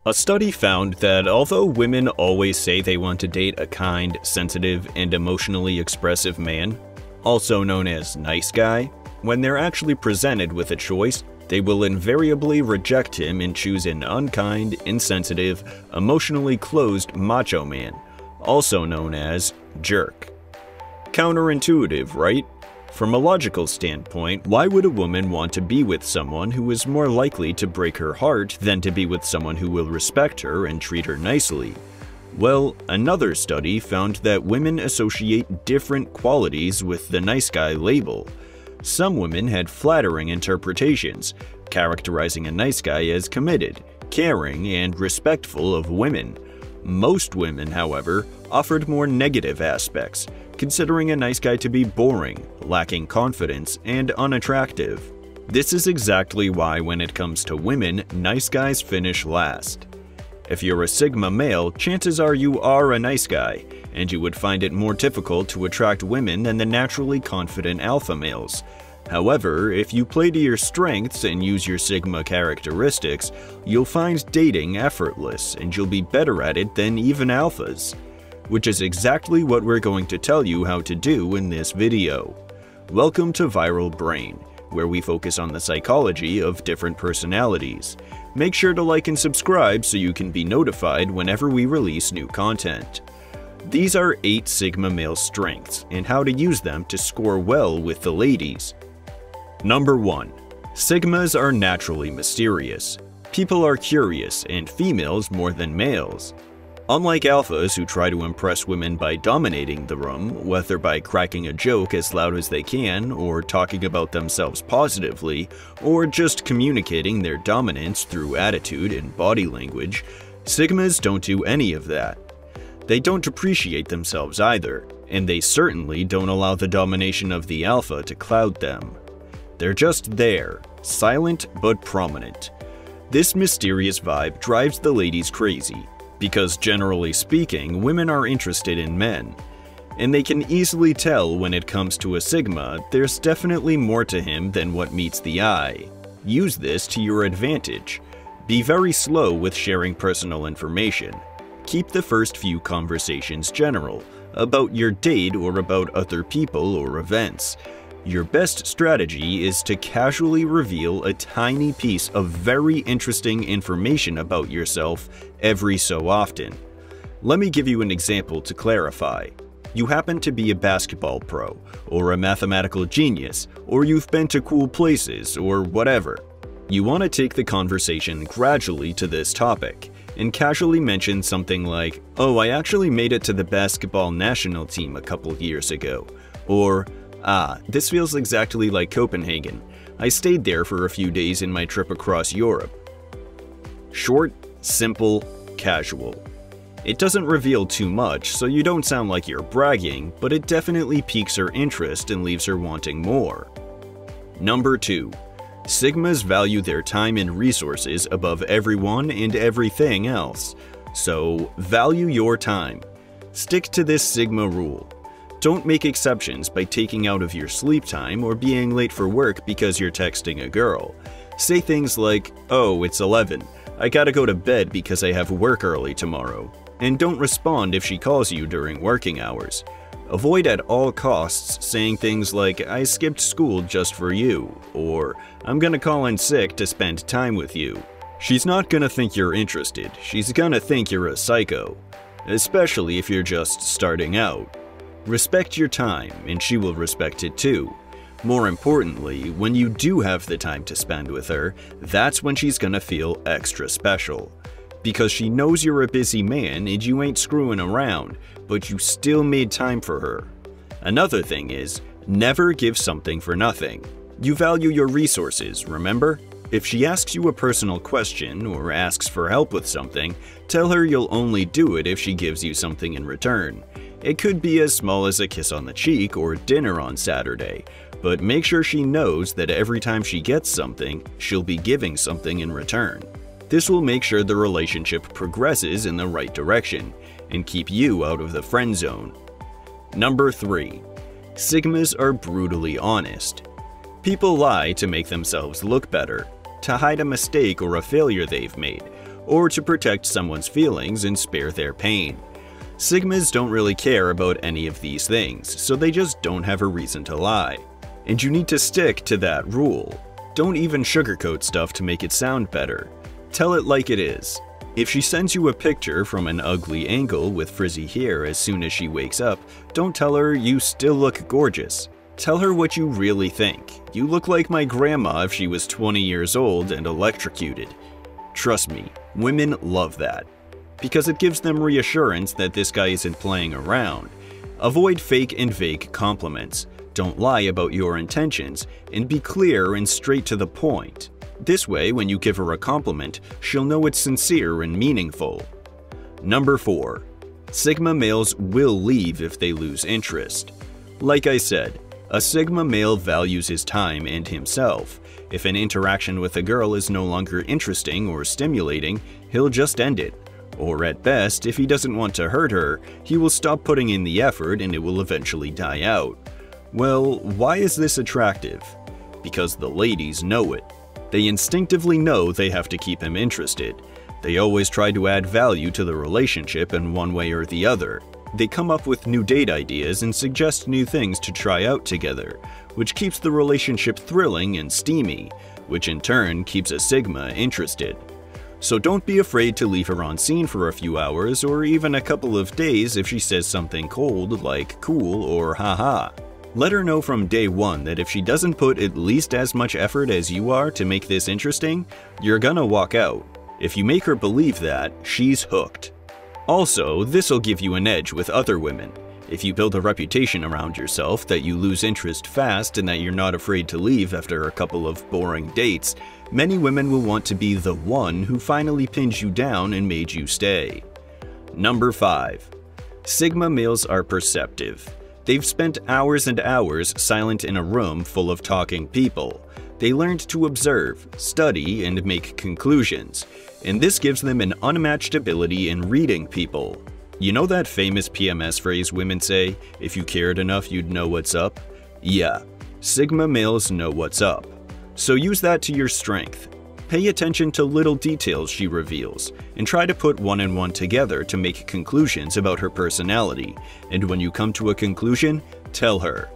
A study found that although women always say they want to date a kind, sensitive, and emotionally expressive man, also known as nice guy, when they're actually presented with a choice, they will invariably reject him and choose an unkind, insensitive, emotionally closed macho man, also known as jerk. Counterintuitive, right? From a logical standpoint, why would a woman want to be with someone who is more likely to break her heart than to be with someone who will respect her and treat her nicely? Well, another study found that women associate different qualities with the nice guy label. Some women had flattering interpretations, characterizing a nice guy as committed, caring, and respectful of women. Most women, however, offered more negative aspects, considering a nice guy to be boring, lacking confidence, and unattractive. This is exactly why when it comes to women, nice guys finish last. If you're a Sigma male, chances are you are a nice guy, and you would find it more difficult to attract women than the naturally confident alpha males. However, if you play to your strengths and use your Sigma characteristics, you'll find dating effortless and you'll be better at it than even alphas. Which is exactly what we're going to tell you how to do in this video. Welcome to Viral Brain, where we focus on the psychology of different personalities. Make sure to like and subscribe so you can be notified whenever we release new content. These are 8 Sigma male strengths and how to use them to score well with the ladies. Number 1. Sigmas are naturally mysterious. People are curious, and females more than males. Unlike alphas who try to impress women by dominating the room, whether by cracking a joke as loud as they can, or talking about themselves positively, or just communicating their dominance through attitude and body language, Sigmas don't do any of that. They don't appreciate themselves either, and they certainly don't allow the domination of the alpha to cloud them. They're just there, silent but prominent. This mysterious vibe drives the ladies crazy, because generally speaking, women are interested in men. And they can easily tell when it comes to a Sigma, there's definitely more to him than what meets the eye. Use this to your advantage. Be very slow with sharing personal information. Keep the first few conversations general, about your date or about other people or events. Your best strategy is to casually reveal a tiny piece of very interesting information about yourself every so often. Let me give you an example to clarify. You happen to be a basketball pro, or a mathematical genius, or you've been to cool places, or whatever. You want to take the conversation gradually to this topic, and casually mention something like, "Oh, I actually made it to the basketball national team a couple years ago," or "Ah, this feels exactly like Copenhagen. I stayed there for a few days in my trip across Europe." Short, simple, casual. It doesn't reveal too much, so you don't sound like you're bragging, but it definitely piques her interest and leaves her wanting more. Number 2. Sigmas value their time and resources above everyone and everything else. So, value your time. Stick to this Sigma rule. Don't make exceptions by taking out of your sleep time or being late for work because you're texting a girl. Say things like, "Oh, it's 11. I gotta go to bed because I have work early tomorrow." And don't respond if she calls you during working hours. Avoid at all costs saying things like, "I skipped school just for you," or "I'm gonna call in sick to spend time with you." She's not gonna think you're interested, she's gonna think you're a psycho. Especially if you're just starting out. Respect your time, and she will respect it too. More importantly, when you do have the time to spend with her, that's when she's gonna feel extra special. Because she knows you're a busy man and you ain't screwing around, but you still made time for her. Another thing is, never give something for nothing. You value your resources, remember? If she asks you a personal question or asks for help with something, tell her you'll only do it if she gives you something in return. It could be as small as a kiss on the cheek or dinner on Saturday, but make sure she knows that every time she gets something, she'll be giving something in return. This will make sure the relationship progresses in the right direction and keep you out of the friend zone. Number 3. Sigmas are brutally honest. People lie to make themselves look better, to hide a mistake or a failure they've made, or to protect someone's feelings and spare their pain. Sigmas don't really care about any of these things, so they just don't have a reason to lie. And you need to stick to that rule. Don't even sugarcoat stuff to make it sound better. Tell it like it is. If she sends you a picture from an ugly angle with frizzy hair as soon as she wakes up, don't tell her you still look gorgeous. Tell her what you really think. You look like my grandma if she was 20 years old and electrocuted. Trust me, women love that. Because it gives them reassurance that this guy isn't playing around. Avoid fake and vague compliments. Don't lie about your intentions, and be clear and straight to the point. This way, when you give her a compliment, she'll know it's sincere and meaningful. Number 4. Sigma males will leave if they lose interest. Like I said, a Sigma male values his time and himself. If an interaction with a girl is no longer interesting or stimulating, he'll just end it. Or at best, if he doesn't want to hurt her, he will stop putting in the effort and it will eventually die out. Well, why is this attractive? Because the ladies know it. They instinctively know they have to keep him interested. They always try to add value to the relationship in one way or the other. They come up with new date ideas and suggest new things to try out together, which keeps the relationship thrilling and steamy, which in turn keeps a Sigma interested. So don't be afraid to leave her on scene for a few hours or even a couple of days if she says something cold like cool or haha. Let her know from day one that if she doesn't put at least as much effort as you are to make this interesting, you're gonna walk out. If you make her believe that, she's hooked. Also, this'll give you an edge with other women. If you build a reputation around yourself that you lose interest fast and that you're not afraid to leave after a couple of boring dates, many women will want to be the one who finally pins you down and made you stay. Number 5. Sigma males are perceptive. They've spent hours and hours silent in a room full of talking people. They learned to observe, study, and make conclusions, and this gives them an unmatched ability in reading people. You know that famous PMS phrase women say, if you cared enough you'd know what's up? Yeah, Sigma males know what's up. So use that to your strength. Pay attention to little details she reveals, and try to put one and one together to make conclusions about her personality, and when you come to a conclusion, tell her.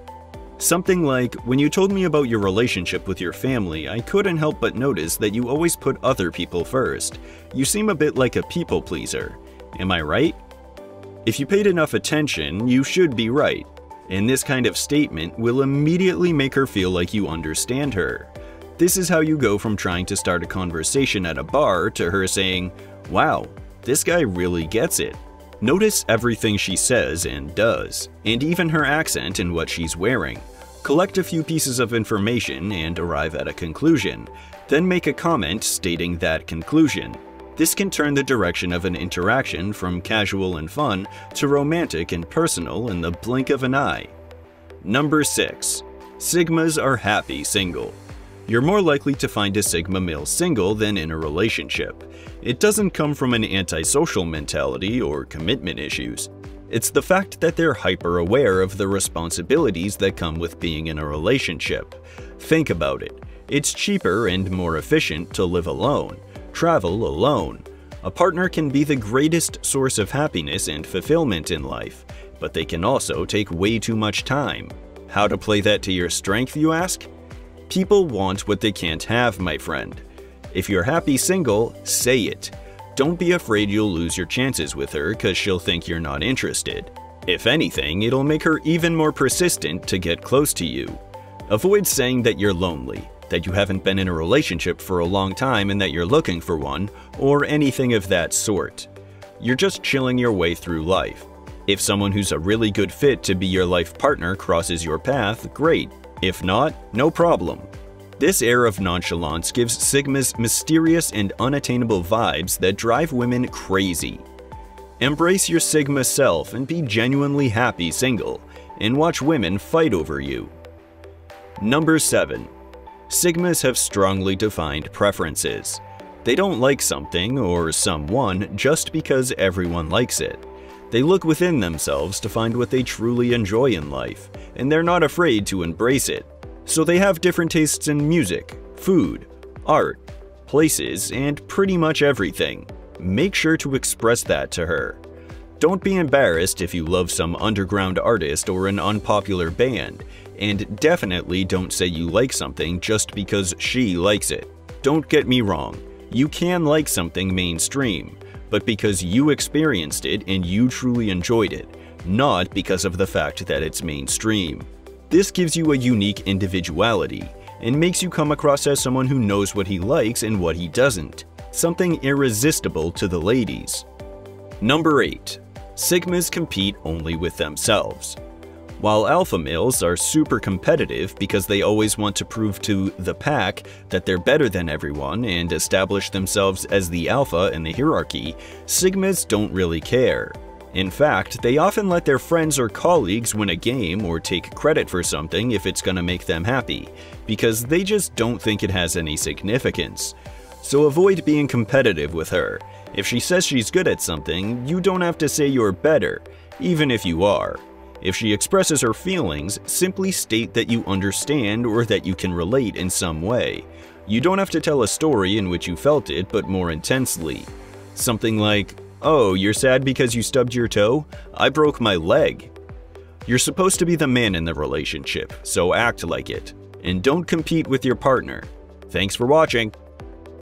Something like, when you told me about your relationship with your family, I couldn't help but notice that you always put other people first. You seem a bit like a people pleaser. Am I right? If you paid enough attention, you should be right. And this kind of statement will immediately make her feel like you understand her. This is how you go from trying to start a conversation at a bar to her saying, wow, this guy really gets it. Notice everything she says and does, and even her accent and what she's wearing. Collect a few pieces of information and arrive at a conclusion, then make a comment stating that conclusion. This can turn the direction of an interaction from casual and fun to romantic and personal in the blink of an eye. Number 6. Sigmas are happy single. You're more likely to find a Sigma male single than in a relationship. It doesn't come from an antisocial mentality or commitment issues. It's the fact that they're hyper-aware of the responsibilities that come with being in a relationship. Think about it. It's cheaper and more efficient to live alone, travel alone. A partner can be the greatest source of happiness and fulfillment in life, but they can also take way too much time. How to play that to your strength, you ask? People want what they can't have, my friend. If you're happy single, say it. Don't be afraid you'll lose your chances with her because she'll think you're not interested. If anything, it'll make her even more persistent to get close to you. Avoid saying that you're lonely, that you haven't been in a relationship for a long time and that you're looking for one, or anything of that sort. You're just chilling your way through life. If someone who's a really good fit to be your life partner crosses your path, great. If not, no problem. This air of nonchalance gives Sigmas mysterious and unattainable vibes that drive women crazy. Embrace your Sigma self and be genuinely happy single, and watch women fight over you. Number 7. Sigmas have strongly defined preferences. They don't like something or someone just because everyone likes it. They look within themselves to find what they truly enjoy in life, and they're not afraid to embrace it. So they have different tastes in music, food, art, places, and pretty much everything. make sure to express that to her. Don't be embarrassed if you love some underground artist or an unpopular band, and definitely don't say you like something just because she likes it. Don't get me wrong, you can like something mainstream, but because you experienced it and you truly enjoyed it, not because of the fact that it's mainstream. This gives you a unique individuality and makes you come across as someone who knows what he likes and what he doesn't, something irresistible to the ladies. Number 8. Sigmas compete only with themselves. While alpha males are super competitive because they always want to prove to the pack that they're better than everyone and establish themselves as the alpha in the hierarchy, sigmas don't really care. In fact, they often let their friends or colleagues win a game or take credit for something if it's gonna make them happy, because they just don't think it has any significance. So avoid being competitive with her. If she says she's good at something, you don't have to say you're better, even if you are. If she expresses her feelings, simply state that you understand or that you can relate in some way. You don't have to tell a story in which you felt it, but more intensely. Something like, "Oh, you're sad because you stubbed your toe? I broke my leg." You're supposed to be the man in the relationship, so act like it. And don't compete with your partner. Thanks for watching.